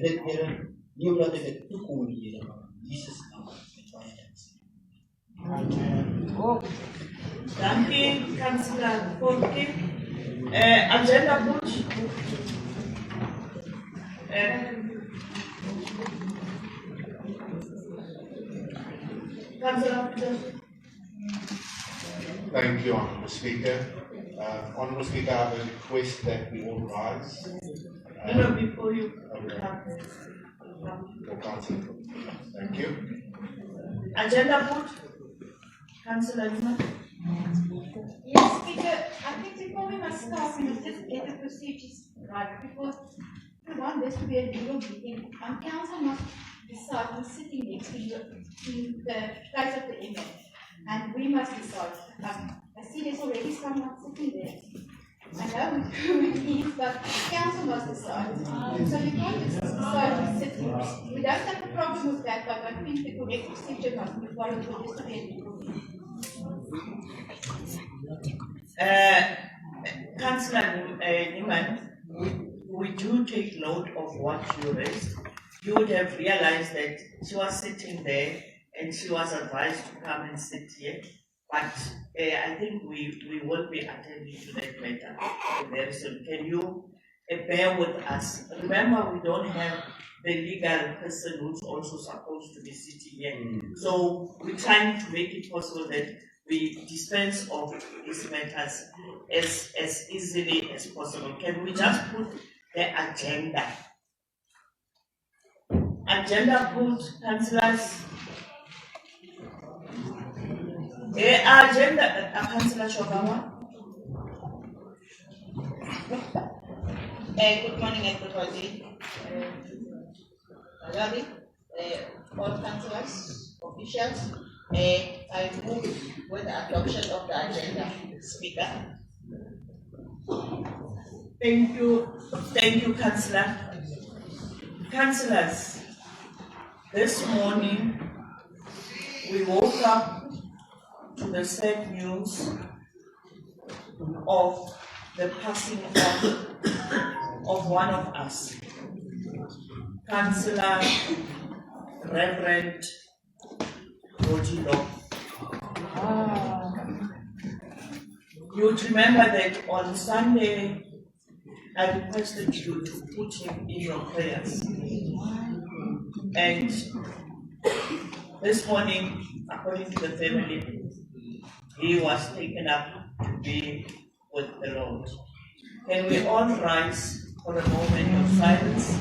Dit keer nie omdat ek dit toekom die Here, maar Jesus naam met baie dankie. Dankie, Councillor Forke. Agenda push. Councillor. Thank you, Honourable Speaker. Honourable Speaker, I have a request that we all rise. Before you For Council. Thank you. Agenda put. Councillor Lima. Yes, Speaker, I think before we must start, we must just get the procedures right, because we want this to be a legal meeting. Council must decide who's sitting next to the place of the image, and we must decide. I see there's already someone sitting there. I know who it is, but council must decide. So you can't just decide who's sitting. We don't have a problem with that, but I think the correct procedure must be followed for this to be a legal meeting. Councillor Newman, we do take note of what you raised. You would have realized that she was sitting there and she was advised to come and sit here. But I think we will be attending to that matter very soon. Can you bear with us? Remember, we don't have the legal person who's also supposed to be sitting here. So we're trying to make it possible that we dispense of these matters as easily as possible. Can we just put the agenda? Agenda put, councillors. Agenda, Councillor Shogawa. Good morning, everybody. All councillors, officials. I move with the adoption of the agenda. Speaker. Thank you, Councillor. Councillors, this morning we woke up to the sad news of the passing of one of us, Councillor Reverend Rojilo. You would remember that on Sunday I requested you to put him in your prayers. And this morning, according to the family, he was taken up to be with the Lord. Can we all rise for a moment of silence?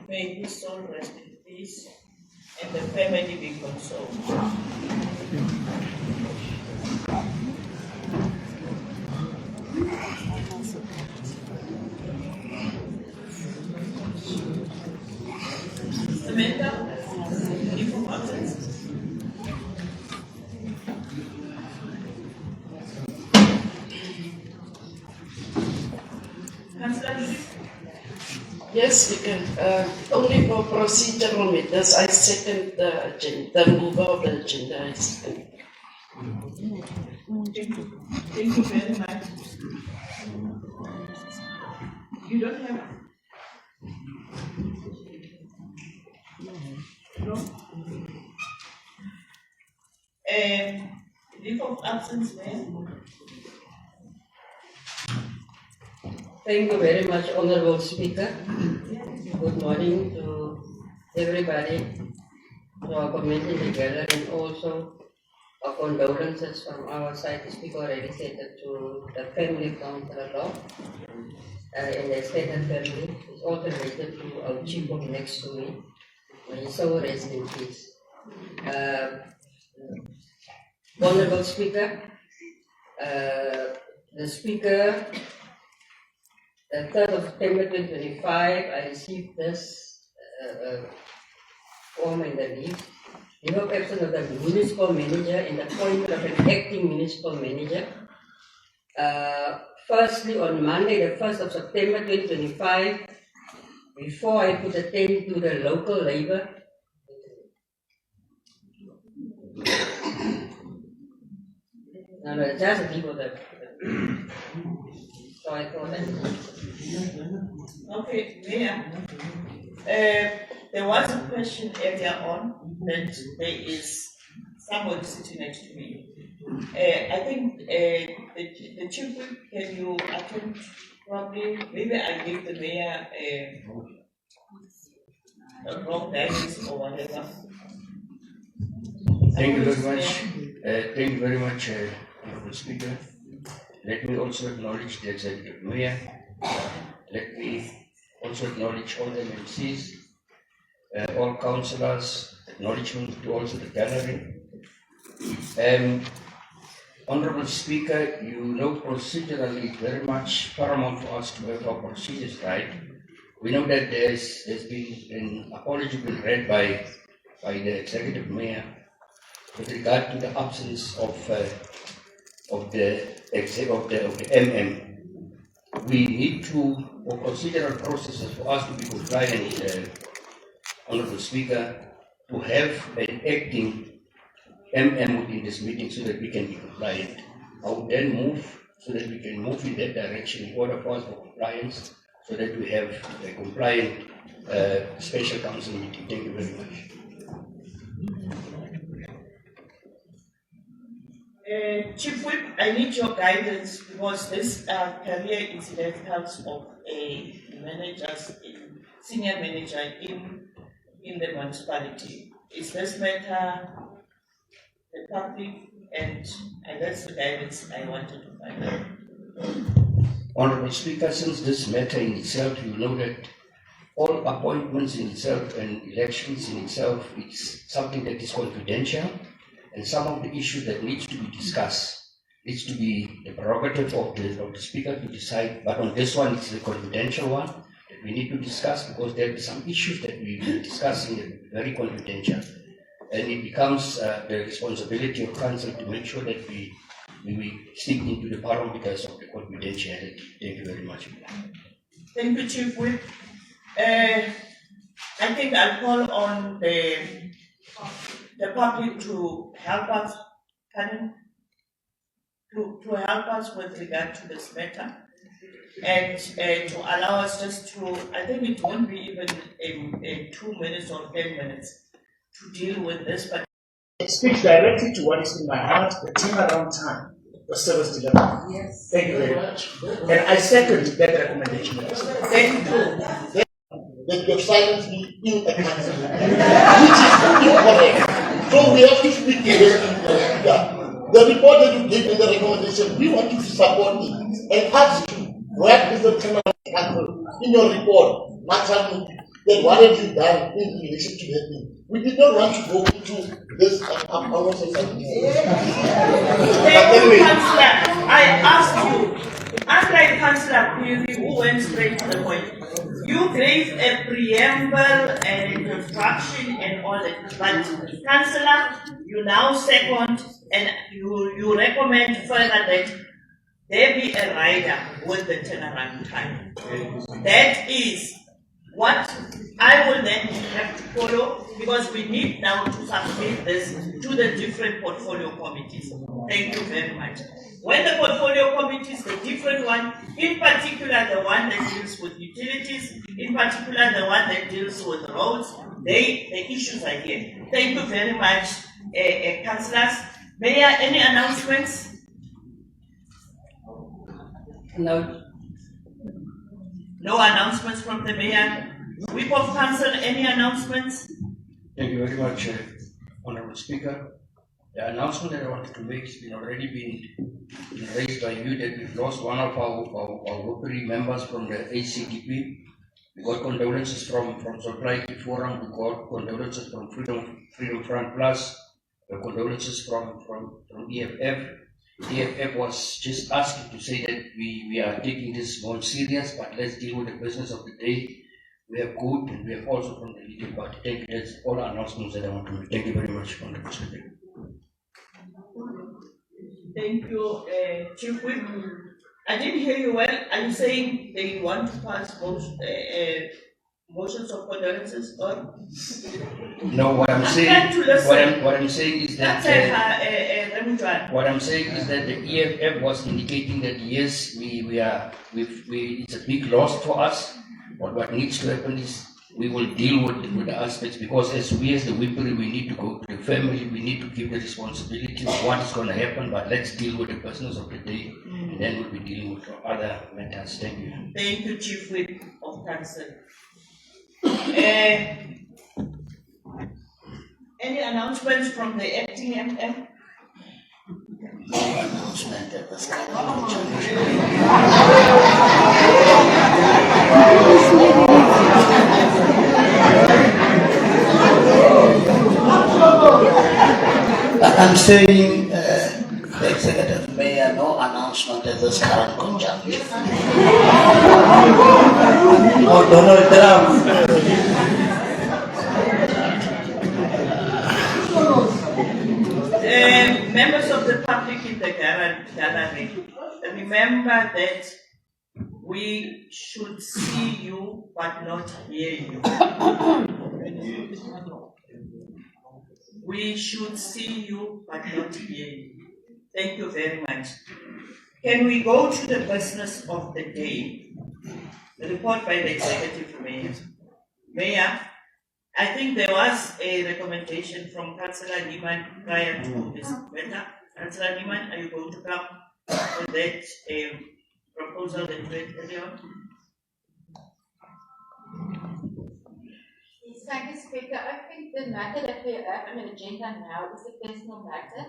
May his soul rest in peace and the family be consoled. Samantha, leave of absence. Councillor. Yes, we can. Only for procedural matters, I second the agenda. The mover of the agenda, I second. Thank you very much. You don't have. No? Leave of absence, ma'am. Thank you very much, Honourable Speaker. Good morning to everybody, to our committee together, and also our condolences from our side. The Speaker already said that to the family of Councillor Law and the extended family. It's also related to our chief of next to me. May his soul rest in peace. Honourable Speaker, the Speaker The 3rd of September 2025, I received this form in the leave. Leave of absence of the municipal manager and the appointment of an acting municipal manager. Firstly, on Monday, the 1st of September 2025, before I put a tent to the local labor. No, just people that. So I thought that. Okay, Mayor. There was a question earlier on that there is somebody sitting next to me. I think the chief whip, can you attend probably? Maybe I give the mayor a wrong guidance or whatever. Thank you very much. Thank you very much, Honorable Speaker. Let me also acknowledge the Executive Mayor. Let me also acknowledge all the MCs, all councillors, acknowledgement to also the gallery. Honorable Speaker, you know procedurally very much paramount for us to have our procedures right. We know that there's been an apology been read by the Executive Mayor with regard to the absence of the MM. We need to, for procedural processes, for us to be compliant, Honorable Speaker, to have an acting MM within this meeting so that we can be compliant. I would then move so that we can move in that direction in order for us for compliance, so that we have a compliant special council meeting. Thank you very much. Chief Whip, I need your guidance because this career incidentals of a senior manager in the municipality. Is this matter the public, and that's the guidance I wanted to find out. Honorable Speaker, since this matter in itself, you know that all appointments in itself and elections in itself, it's something that is confidential, and some of the issues that needs to be discussed needs to be the prerogative of the Speaker to decide. But on this one, it's a confidential one that we need to discuss because there are some issues that we will discuss in the very confidential. And it becomes the responsibility of council to make sure that we stick into the parameters of the confidentiality. Thank you very much. Thank you, Chief Whip. I think I'll call on the public to help us, to help us with regard to this matter, and to allow us just to, I think it won't be even in 2 minutes or 10 minutes to deal with this, but It speaks directly to what is in my heart, the turnaround time for service delivery. Yes. Thank you very much. And I second that recommendation. thank you. That you have silenced me in a council, which is incorrect. So we have to speak to this. The report that you gave in the recommendation, we want you to support it and ask you, where is the turnaround council in your report? Then what have you done in relation to that thing? We did not want to go into this. I want to say something. Thank you, Councillor. I asked you, unlike Councillor Query, who went straight to the point, you gave a preamble and introduction and all that. But Councillor, you now second and you recommend further that there be a rider with the turnaround time. That is what I will then have to follow, because we need now to submit this to the different portfolio committees. Thank you very much. When the portfolio committees, the different one, in particular the one that deals with utilities, in particular the one that deals with roads, the issues are here. Thank you very much, councillors. Mayor, any announcements? No. No announcements from the mayor. Whip of council, any announcements? Thank you very much, Honorable Speaker. The announcement that I wanted to make has been already been raised by you, that we've lost one of our Woperi members from the ACDP. We got condolences from Supply Forum, we got condolences from Freedom Front Plus, condolences from EFF. EFF was just asking to say that we are taking this more serious, but let's deal with the business of the day. We have good and we have also from the legal party. Thank you. That's all the announcements that I want to make. Thank you very much for the perspective. Thank you, Chief Whip. I didn't hear you well. Are you saying they want to pass motions of condolences or? No, what I'm saying, what I'm saying is that what I'm saying is that the EFF was indicating that yes, it's a big loss for us. But what needs to happen is we will deal with the aspects, because as the Whippery, we need to go to the family, we need to give the responsibility of what is going to happen, but let's deal with the business of the day, and then we'll be dealing with other matters. Thank you. Thank you, Chief Whip of Council. Any announcements from the acting MM? No announcement at this time. I'm saying, Executive Mayor, no announcement at this current conjuncture. Oh, Donald Trump. Members of the public in the gallery, remember that we should see you but not hear you. We should see you but not hear you. Thank you very much. Can we go to the business of the day? The report by the Executive Mayor. Mayor, I think there was a recommendation from Councillor Niemann prior to this matter. Councillor Niemann, are you going to come with that proposal that you had earlier? Yes, thank you, Speaker. I think the matter that we have on the agenda now is a personal matter.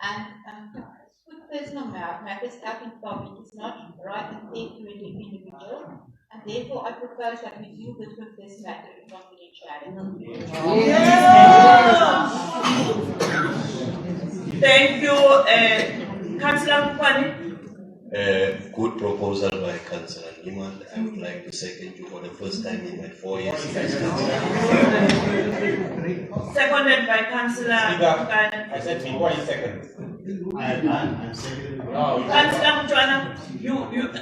And put personal matters out in public is not right and fair to an individual. And therefore, I propose that we deal with this matter in confidentiality. Thank you, Councillor Mpane. Good proposal by Councillor Niemann. I would like to second you for the first time in my 4 years. Seconded by Councillor Mpane. I said before you second. I'm second. Councillor Mutuana,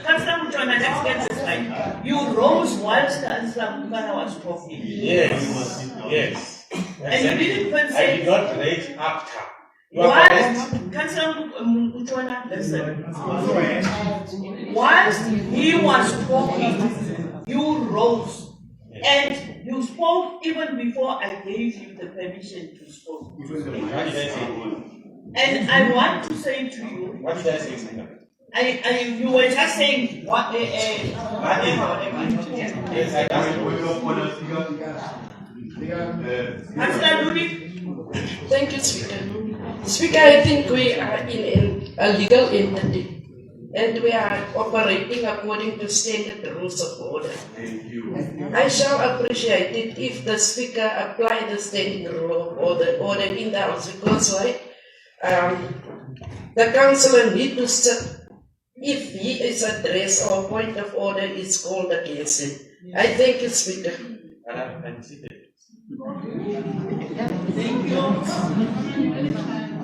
Councillor Mutuana, let's get this right. You rose whilst Councillor Mpane was talking. Yes. And you didn't even say. I did not raise after. Whilst Councillor Mutuana, listen. Whilst he was talking, you rose. And you spoke even before I gave you the permission to speak. What did I say? And I want to say to you. What did I say? You were just saying what? Yes, I Councillor Ludi. Thank you, Speaker. Speaker, I think we are in a legal entity and we are operating according to standard rules of order. Thank you. I shall appreciate it if the Speaker apply the standing rule of order in the House, because why? The councillor need to sit if he is addressed or point of order is called against him. I thank you, Speaker. I'm seated. Thank you.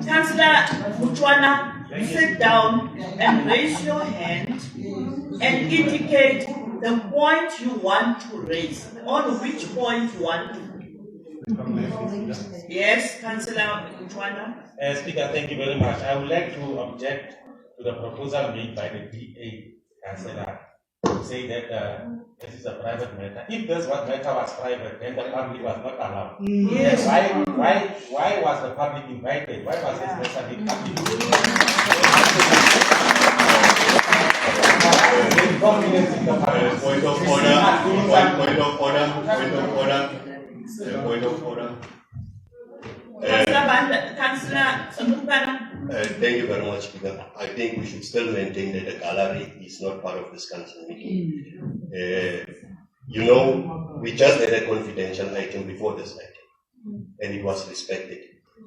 Councillor Mutuana, sit down and raise your hand and indicate the point you want to raise. On which point you want to. Yes, Councillor Mutuana. Speaker, thank you very much. I would like to object to the proposal made by the DA Councillor to say that this is a private matter. If this matter was private, then the public was not allowed. Yes. Why was the public invited? Why was this matter made public? Point of order. Thank you very much, Speaker. I think we should still maintain that the gallery is not part of this council meeting. We just had a confidential item before this item, and it was respected.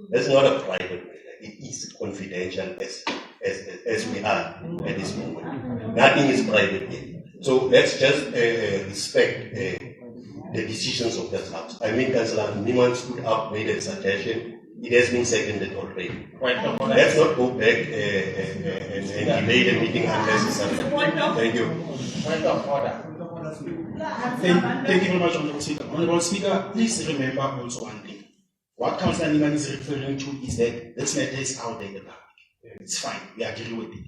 That's not a private matter. It is confidential as as we are at this moment. Nothing is private here. So let's just respect the decisions of that house. I mean, Councillor Niman stood up, made a suggestion. It has been seconded already. Let's not go back and delay the meeting unnecessarily. Thank you. Point of order. Thank you very much, Honorable Speaker. Honorable Speaker, please remember also one thing. What Councillor Niman is referring to is that this matter is out there in the public. It's fine, we agree with it.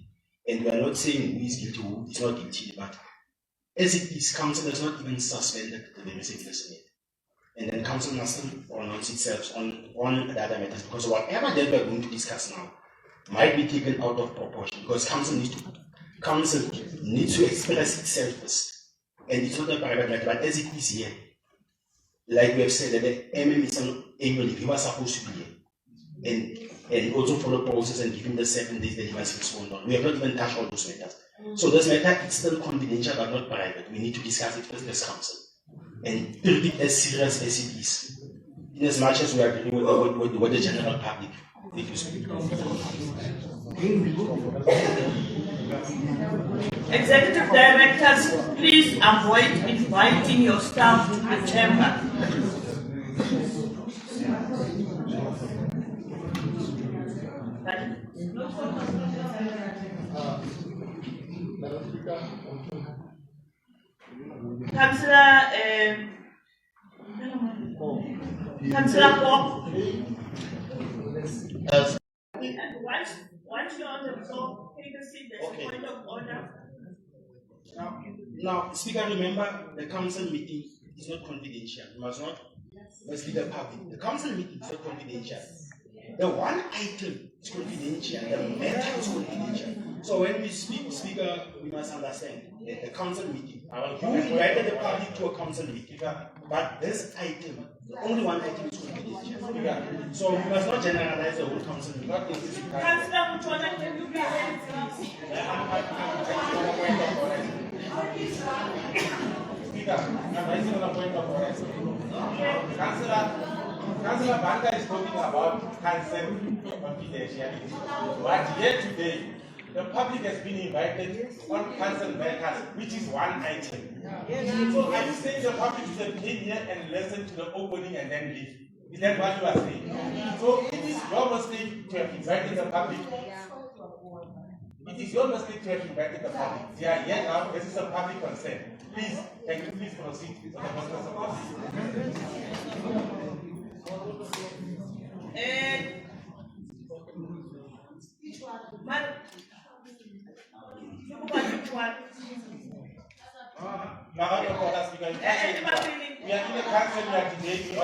And we are not saying who is guilty, who is not guilty, but as it is, Council has not even suspended the very Senate. And then Council must still pronounce itself on the other matters, because whatever that we are going to discuss now might be taken out of proportion, because Council needs to express itself first. And it's not a private matter, but as it is here, like we have said, that the MM is an annual leave, he was supposed to be here. And also follow process and give him the 7 days that he was responded on. We have not even touched all those matters. So this matter is still confidential but not private. We need to discuss it first as Council and treat it as serious as it is. In as much as we agree with the general public. Thank you, Speaker. Executive Directors, please avoid inviting your staff to the chamber. Councillor Pop. And once you're on the floor, take a seat. There's a point of order. Now, Speaker, remember the Council meeting is not confidential. You must not mislead the public. The Council meeting is not confidential. The one item is confidential, the matter is confidential. So when we speak, Speaker, we must understand the Council meeting. We invited the public to a Council meeting, but this item, the only one item is confidential. So we must not generalize the whole Council meeting. Councillor Mutuana, can you be heard, please? Speaker, I'm raising on a point of order. Councillor Banda is talking about council confidentiality. But here today, the public has been invited on council matters, which is one item. So are you saying the public should came here and listen to the opening and then leave? Is that what you are saying? So it is your mistake to have invited the public. It is your mistake to have invited the public. They are here now. This is a public consent. Please, can you please proceed with the purpose of this? Madam, we are in a council, we are debating.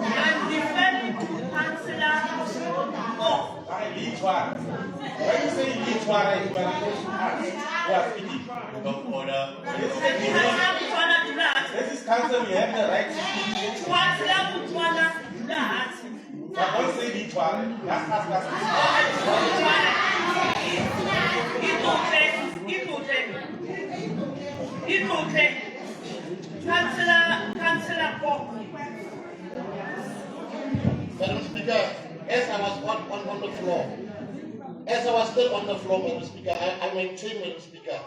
I'm defending to Councillor Off. When you say each one, you are speaking. Order. This is council, we have the right to speak. But don't say each one. That's Councillor Pop. Madam Speaker, as I was on the floor, as I was still on the floor, Madam Speaker, I maintain, Madam Speaker,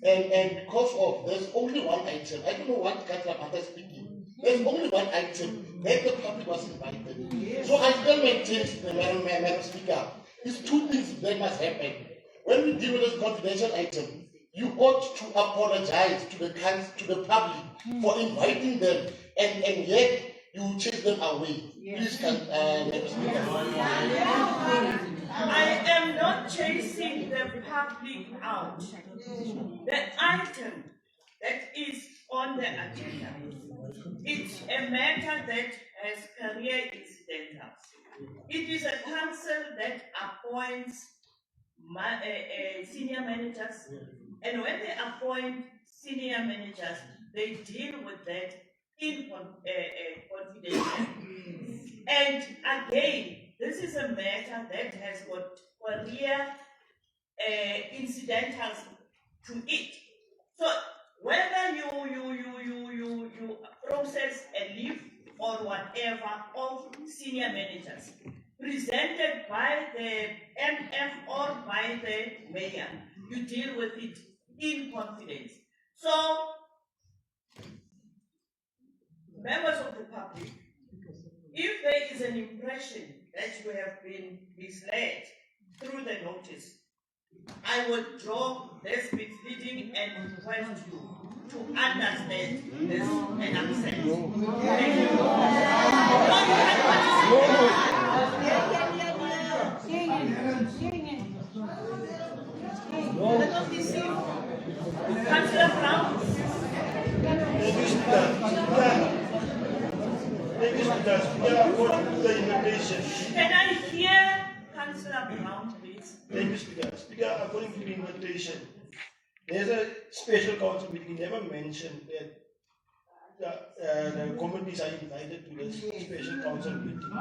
and because of there's only one item, I don't know what Councillor Banda is speaking. There's only one item that the public was invited. So I still maintain, Madam Speaker, it's two things that must happen. When we deal with this confidential item, you ought to apologize to the public for inviting them, and yet you chase them away. Please, Madam Speaker. I am not chasing the public out. The item that is on the agenda, it's a matter that has career incidentals. It is a council that appoints senior managers, and when they appoint senior managers, they deal with that in confidential. And again, this is a matter that has got career incidentals to it. So whether you process a leave or whatever of senior managers presented by the MF or by the mayor, you deal with it in confidence. So, members of the public, if there is an impression that you have been misled through the notice, I would draw this misleading and request you to understand this and accept. Thank you. Councillor Brown. Can I hear Councillor Brown, please? Thank you, Speaker. Speaker, according to the invitation, there's a special council meeting. Never mentioned that the committees are invited to this special council meeting.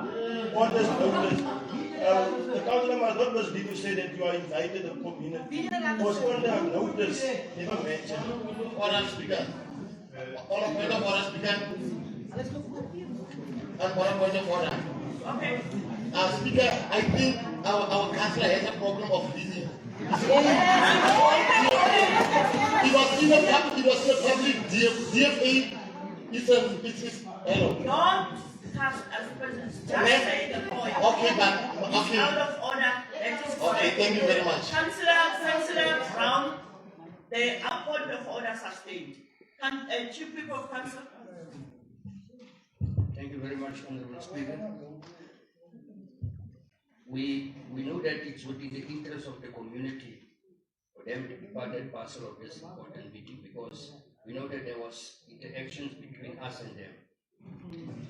On this notice, the councillor must not mislead to say that you are invited the community. Was on the notice, never mentioned. Order, Speaker. All of point of order, Speaker. And point of order. Okay. Speaker, I think our councillor has a problem of listening. It was in the public DFA. It's hello. Don't cast aspersions. Just say the point. Okay, but It's out of order. That is okay, thank you very much. Councillor Brown, the point of order sustained. Chief Whip of Council. Thank you very much, Honorable Speaker. We know that it's within the interest of the community for them to be part and parcel of this important meeting, because we know that there was interactions between us and them.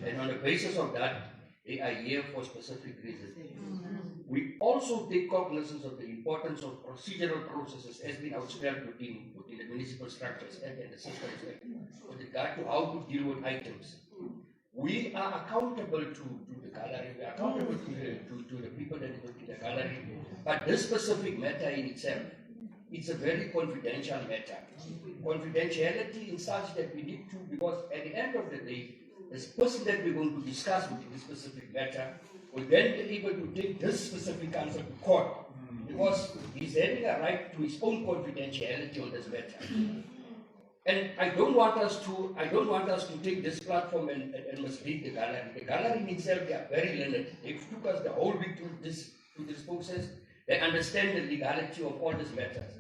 And on the basis of that, they are here for specific reasons. We also take cognizance of the importance of procedural processes as been outlined within the Municipal Structures Act and the Systems Act with regard to how to deal with items. We are accountable to the gallery, we are accountable to the people that work in the gallery, but this specific matter in itself, it's a very confidential matter. Confidentiality in such that we need to, because at the end of the day, this person that we're going to discuss with this specific matter will then be able to take this specific answer to court, because he's having a right to his own confidentiality on this matter. And I don't want us to take this platform and mislead the gallery. The gallery in itself, they are very learned. They took us the whole week to this process. They understand the legality of all these matters.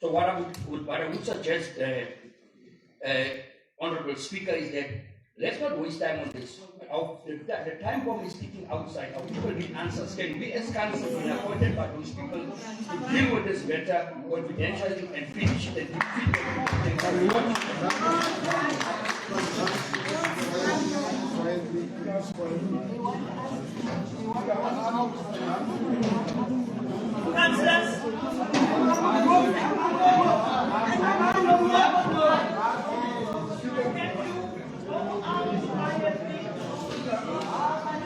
So what I would suggest, Honorable Speaker, is that let's not waste time on this. The time bomb is ticking outside. Our people need answers. Can we as council be appointed by those people to deal with this matter confidentially and finish it and defeat it? Thank you very much. Councillors.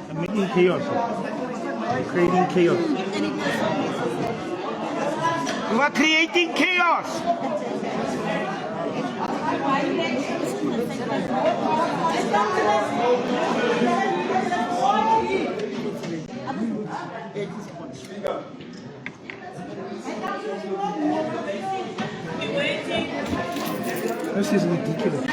I'm making chaos. I'm creating chaos. You are creating chaos. This is ridiculous.